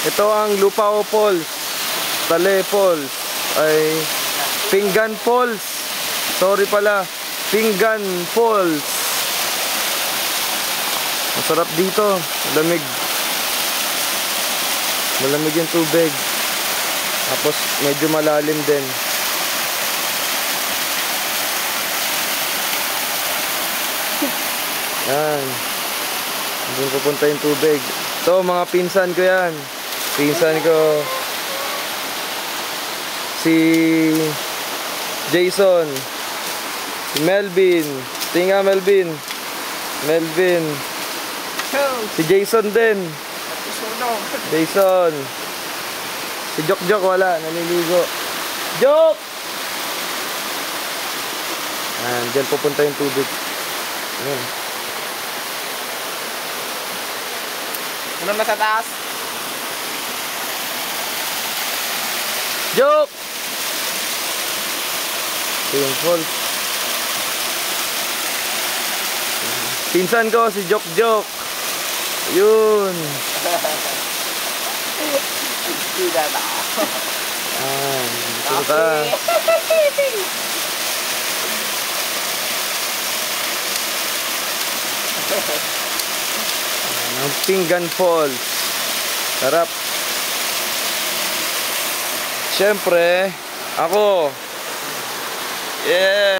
Ito ang Lupao Falls, Tale Falls, ay Pinggan Falls. Sorry pala, Pinggan Falls. Masarap dito, malamig. Malamig yung tubig. Tapos medyo malalim din. Yan. Doon pupunta yung tubig. Ito, mga pinsan ko yan. Pinsan ko. Si Jason. Si Melvin. Tinga Melvin. Melvin. Si Jason din. Jason. Si Jok wala. Naliligo. Jok! Yan. Diyan pupunta yung tubig. Yan. Ano na sa taas? Joke! Ito yung falls. Pinsan ko si Jok. Yun. Tidak na. Ito ta. Ang Pinggan Falls. Sarap. Siyempre, ako. Yeah.